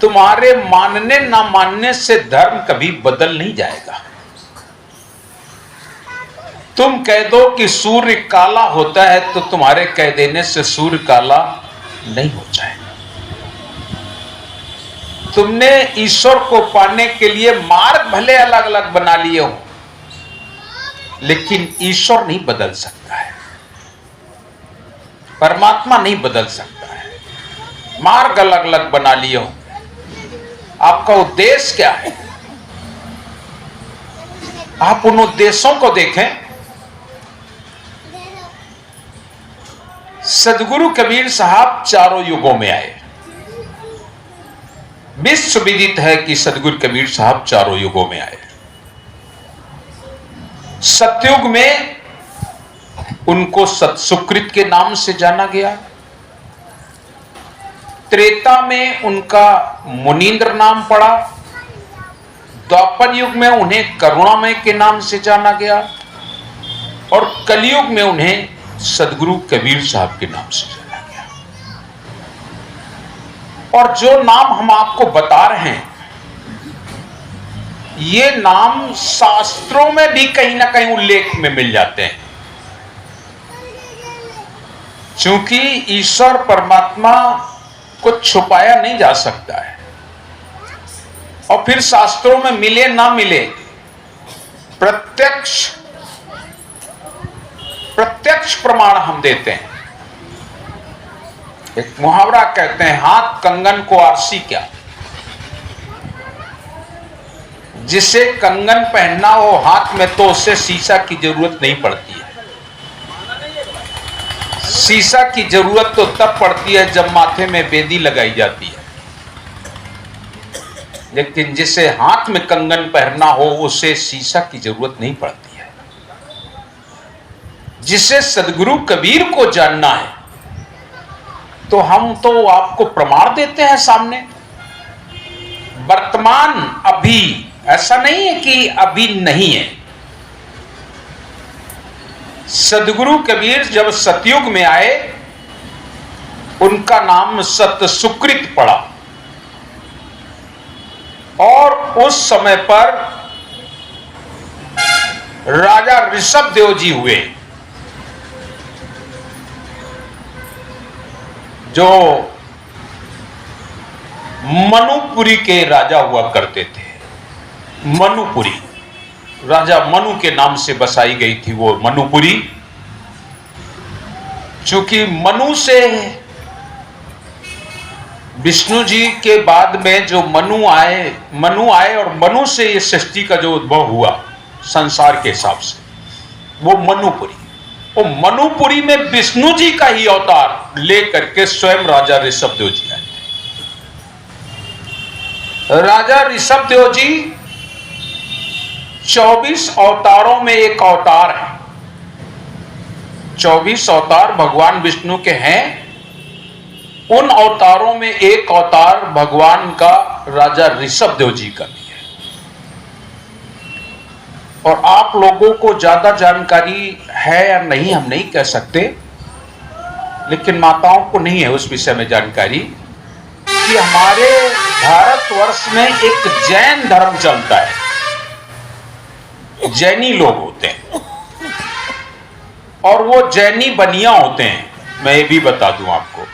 तुम्हारे मानने ना मानने से धर्म कभी बदल नहीं जाएगा। तुम कह दो कि सूर्य काला होता है तो तुम्हारे कह देने से सूर्य काला नहीं हो जाएगा। तुमने ईश्वर को पाने के लिए मार्ग भले अलग अलग बना लिए हो, लेकिन ईश्वर नहीं बदल सकता है, परमात्मा नहीं बदल सकता है। मार्ग अलग अलग बना लिए हो, आपका उद्देश्य क्या है? आप उन उद्देश्यों को देखें। सदगुरु कबीर साहब चारों युगों में आए। विश्व विदित है कि सदगुरु कबीर साहब चारों युगों में आए। सतयुग में उनको सतसुकृत के नाम से जाना गया। त्रेता में उनका मुनींद्र नाम पड़ा। द्वापर युग में उन्हें करुणामय के नाम से जाना गया और कलयुग में उन्हें सदगुरु कबीर साहब के नाम से जाना गया। और जो नाम हम आपको बता रहे हैं, ये नाम शास्त्रों में भी कहीं ना कहीं उल्लेख में मिल जाते हैं। क्योंकि ईश्वर परमात्मा को छुपाया नहीं जा सकता है, और फिर शास्त्रों में मिले ना मिले, प्रत्यक्ष प्रमाण हम देते हैं। एक मुहावरा कहते हैं, हाथ कंगन को आरसी क्या। जिसे कंगन पहनना हो हाथ में तो उससे शीशा की जरूरत नहीं पड़ती है। शीशा की जरूरत तो तब पड़ती है जब माथे में बेदी लगाई जाती है, लेकिन जिसे हाथ में कंगन पहनना हो उसे शीशा की जरूरत नहीं पड़ती है। जिसे सदगुरु कबीर को जानना है तो हम तो आपको प्रमाण देते हैं सामने। वर्तमान अभी, ऐसा नहीं है कि अभी नहीं है। सदगुरु कबीर जब सतयुग में आए, उनका नाम सतसुकृत पड़ा, और उस समय पर राजा ऋषभदेव जी हुए, जो मनुपुरी के राजा हुआ करते थे। मनुपुरी, राजा मनु के नाम से बसाई गई थी वो मनुपुरी। चूंकि मनु से विष्णु जी के बाद में जो मनु आए और मनु से ये सृष्टि का जो उद्भव हुआ संसार के हिसाब से, वो मनुपुरी। वो मनुपुरी में विष्णु जी का ही अवतार लेकर के स्वयं राजा ऋषभदेव जी आए। राजा ऋषभदेव जी 24 अवतारों में एक अवतार है। 24 अवतार भगवान विष्णु के हैं। उन अवतारों में एक अवतार भगवान का राजा ऋषभदेव जी का भी है। और आप लोगों को ज्यादा जानकारी है या नहीं हम नहीं कह सकते, लेकिन माताओं को नहीं है उस विषय में जानकारी कि हमारे भारतवर्ष में एक जैन धर्म चलता है। जैनी लोग होते हैं और वो जैनी बनिया होते हैं। मैं ये भी बता दूं आपको,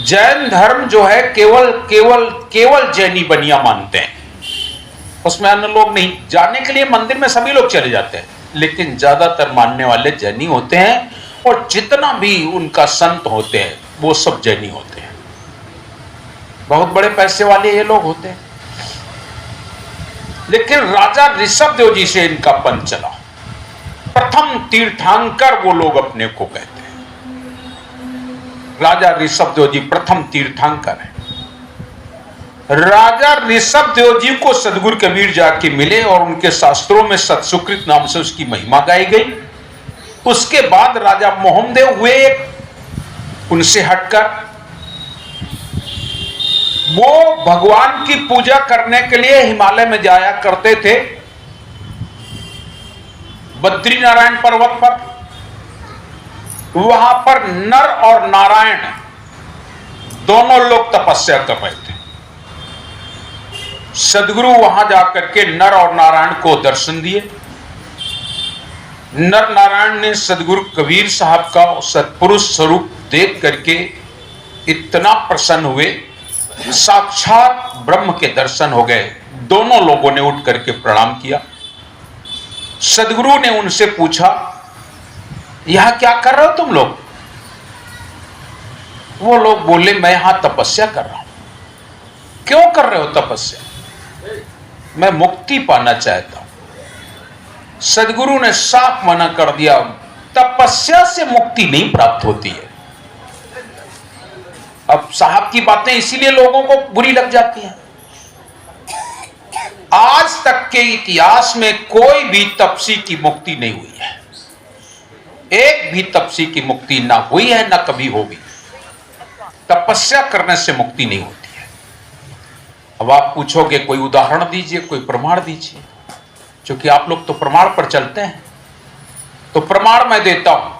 जैन धर्म जो है केवल जैनी बनिया मानते हैं। उसमें अन्य लोग नहीं। जाने के लिए मंदिर में सभी लोग चले जाते हैं, लेकिन ज्यादातर मानने वाले जैनी होते हैं, और जितना भी उनका संत होते हैं वो सब जैनी होते हैं। बहुत बड़े पैसे वाले ये लोग होते हैं। लेकिन राजा ऋषभदेव जी से इनका पंथ चला। प्रथम तीर्थंकर वो लोग अपने को कहते हैं। राजा ऋषभदेव जी प्रथम तीर्थंकर है। राजा ऋषभदेव जी को सदगुरु कबीर जाके मिले और उनके शास्त्रों में सतसुकृत नाम से उसकी महिमा गाई गई। उसके बाद राजा मोहनदेव हुए, उनसे हटकर वो भगवान की पूजा करने के लिए हिमालय में जाया करते थे, बद्री नारायण पर्वत पर। वहां पर नर और नारायण दोनों लोग तपस्या कर रहे थे। सदगुरु वहां जाकर के नर और नारायण को दर्शन दिए। नर नारायण ने सदगुरु कबीर साहब का सत्पुरुष स्वरूप देख करके इतना प्रसन्न हुए, साक्षात ब्रह्म के दर्शन हो गए। दोनों लोगों ने उठ करके प्रणाम किया। सदगुरु ने उनसे पूछा, यहां क्या कर रहे हो तुम लोग? वो लोग बोले, मैं यहां तपस्या कर रहा हूं। क्यों कर रहे हो तपस्या? मैं मुक्ति पाना चाहता हूं। सदगुरु ने साफ मना कर दिया, तपस्या से मुक्ति नहीं प्राप्त होती है। अब साहब की बातें इसीलिए लोगों को बुरी लग जाती हैं। आज तक के इतिहास में कोई भी तपसी की मुक्ति नहीं हुई है। एक भी तपसी की मुक्ति ना हुई है, ना कभी होगी। तपस्या करने से मुक्ति नहीं होती है। अब आप पूछोगे कोई उदाहरण दीजिए, कोई प्रमाण दीजिए। क्योंकि आप लोग तो प्रमाण पर चलते हैं, तो प्रमाण मैं देता हूं।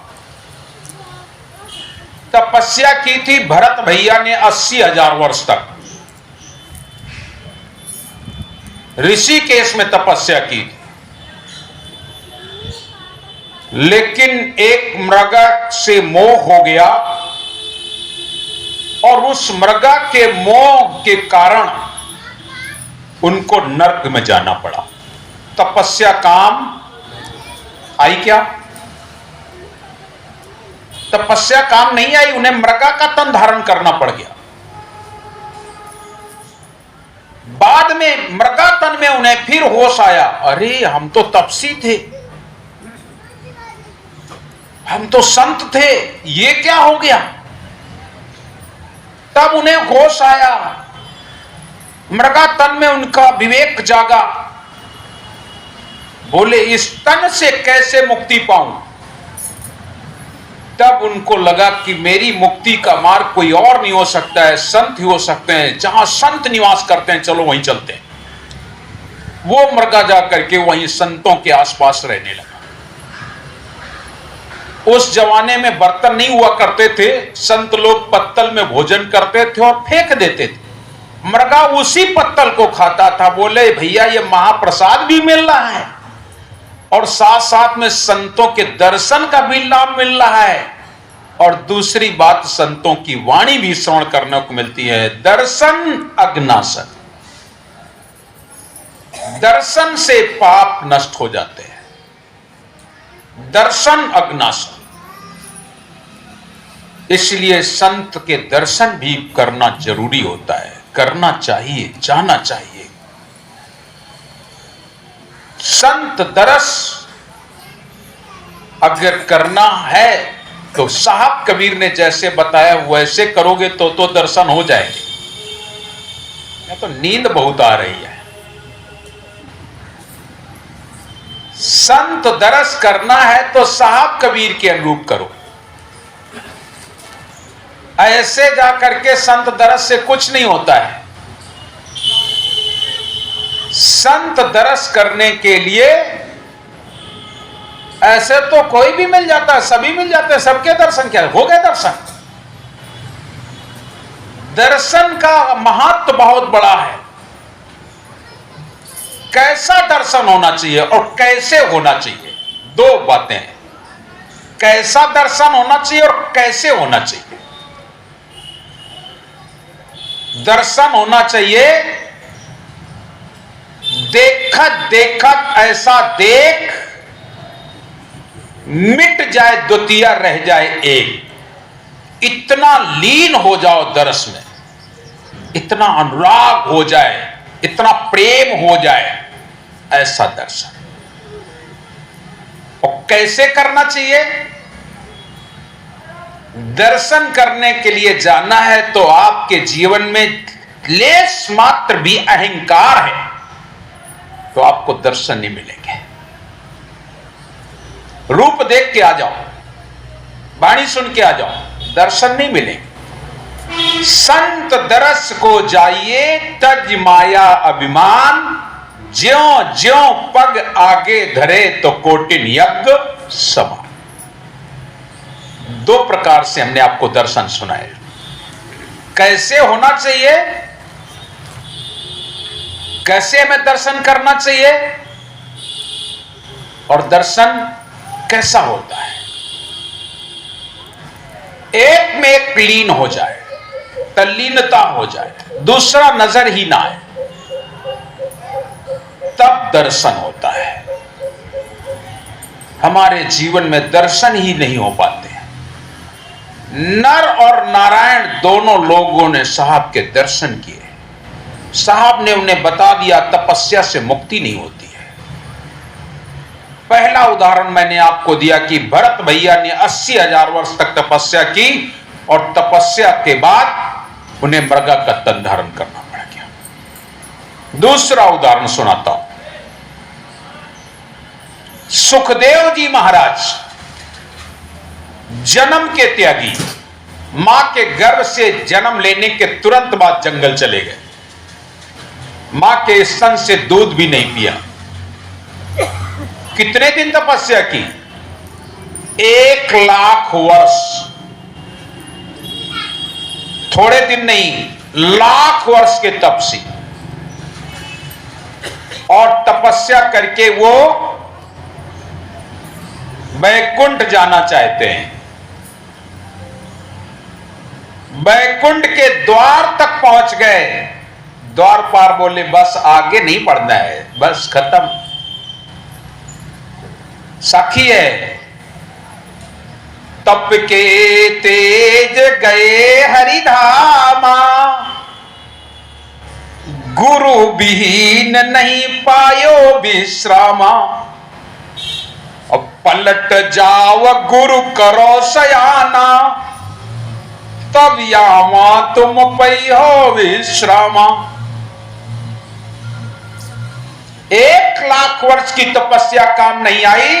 तपस्या की थी भरत भैया ने 80,000 वर्ष तक ऋषिकेश में तपस्या की थी। लेकिन एक मृगा से मोह हो गया और उस मृगा के मोह के कारण उनको नरक में जाना पड़ा। तपस्या काम आई क्या? तपस्या काम नहीं आई, उन्हें मृगा का तन धारण करना पड़ गया। बाद में मृगा तन में उन्हें फिर होश आया, अरे हम तो तपसी थे, हम तो संत थे, ये क्या हो गया? तब उन्हें होश आया, मृगा तन में उनका विवेक जागा। बोले, इस तन से कैसे मुक्ति पाऊं? तब उनको लगा कि मेरी मुक्ति का मार्ग कोई और नहीं हो सकता है, संत ही हो सकते हैं। जहां संत निवास करते हैं, चलो वहीं चलते हैं। वो मृगा जा करके वहीं संतों के आसपास रहने लगा। उस जमाने में बर्तन नहीं हुआ करते थे, संत लोग पत्तल में भोजन करते थे और फेंक देते थे। मृगा उसी पत्तल को खाता था। बोले, भैया ये महाप्रसाद भी मिल रहा है और साथ साथ में संतों के दर्शन का भी लाभ मिल रहा है, और दूसरी बात, संतों की वाणी भी श्रवण करने को मिलती है। दर्शन अग्नासन, दर्शन से पाप नष्ट हो जाते हैं। दर्शन अग्नासन, इसलिए संत के दर्शन भी करना जरूरी होता है, करना चाहिए, जाना चाहिए। संत दरस अगर करना है तो साहब कबीर ने जैसे बताया वैसे करोगे तो दर्शन हो जाएंगे। मैं तो नींद बहुत आ रही है। संत दरस करना है तो साहब कबीर के अनुरूप करो। ऐसे जाकर के संत दरस से कुछ नहीं होता है। संत दरस करने के लिए ऐसे तो कोई भी मिल जाता है, सभी मिल जाते हैं, सबके दर्शन क्या हो गए दर्शन। दर्शन का महत्व बहुत बड़ा है। कैसा दर्शन होना चाहिए और कैसे होना चाहिए, दो बातें हैं। कैसा दर्शन होना चाहिए और कैसे होना चाहिए। दर्शन होना चाहिए देखत देखत ऐसा देख, मिट जाए द्वितीय रह जाए एक। इतना लीन हो जाओ दर्श में, इतना अनुराग हो जाए, इतना प्रेम हो जाए, ऐसा दर्शन। और कैसे करना चाहिए? दर्शन करने के लिए जाना है तो आपके जीवन में लेश मात्र भी अहंकार है तो आपको दर्शन नहीं मिलेंगे। रूप देख के आ जाओ, वाणी सुन के आ जाओ, दर्शन नहीं मिलेंगे। संत दरस को जाइए तज माया अभिमान, ज्यों ज्यों पग आगे धरे तो कोटिन यज्ञ समान। दो प्रकार से हमने आपको दर्शन सुनाए। कैसे होना चाहिए, कैसे हमें दर्शन करना चाहिए और दर्शन कैसा होता है। एक में एक लीन हो जाए, तल्लीनता हो जाए, दूसरा नजर ही ना आए, तब दर्शन होता है। हमारे जीवन में दर्शन ही नहीं हो पाते। नर और नारायण दोनों लोगों ने साहब के दर्शन किए। साहब ने उन्हें बता दिया तपस्या से मुक्ति नहीं होती है। पहला उदाहरण मैंने आपको दिया कि भरत भैया ने 80,000 वर्ष तक तपस्या की और तपस्या के बाद उन्हें मृगा का तन धारण करना पड़ गया। दूसरा उदाहरण सुनाता हूं। सुखदेव जी महाराज जन्म के त्यागी, मां के गर्भ से जन्म लेने के तुरंत बाद जंगल चले गए। मां के स्तन से दूध भी नहीं पिया। कितने दिन तपस्या की? 1,00,000 वर्ष। थोड़े दिन नहीं, लाख वर्ष के तपसी। और तपस्या करके वो वैकुंठ जाना चाहते हैं। वैकुंठ के द्वार तक पहुंच गए। द्वार पार बोले बस आगे नहीं बढ़ना है, बस खत्म। साखी है, तप के तेज गए हरिधामा, गुरु विहीन नहीं पायो विश्रामा। अब पलट जाओ गुरु करो सयाना, तब यावा तुम पई हो विश्रामा। 1,00,000 वर्ष की तपस्या काम नहीं आई।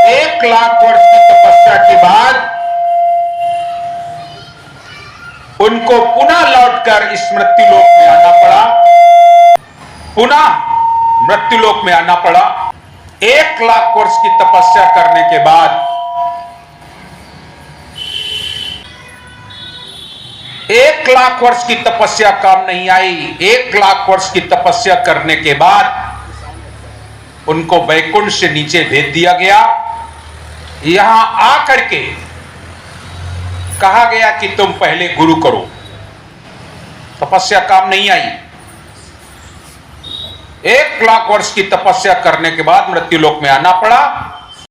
1,00,000 वर्ष की तपस्या के बाद उनको पुनः लौटकर इस मृत्युलोक में आना पड़ा। पुनः मृत्युलोक में आना पड़ा। 1,00,000 वर्ष की तपस्या करने के बाद 1,00,000 वर्ष की तपस्या काम नहीं आई। 1,00,000 वर्ष की तपस्या करने के बाद उनको वैकुंठ से नीचे भेज दिया गया। यहां आकर के कहा गया कि तुम पहले गुरु करो। तपस्या काम नहीं आई। 1,00,000 वर्ष की तपस्या करने के बाद मृत्युलोक में आना पड़ा।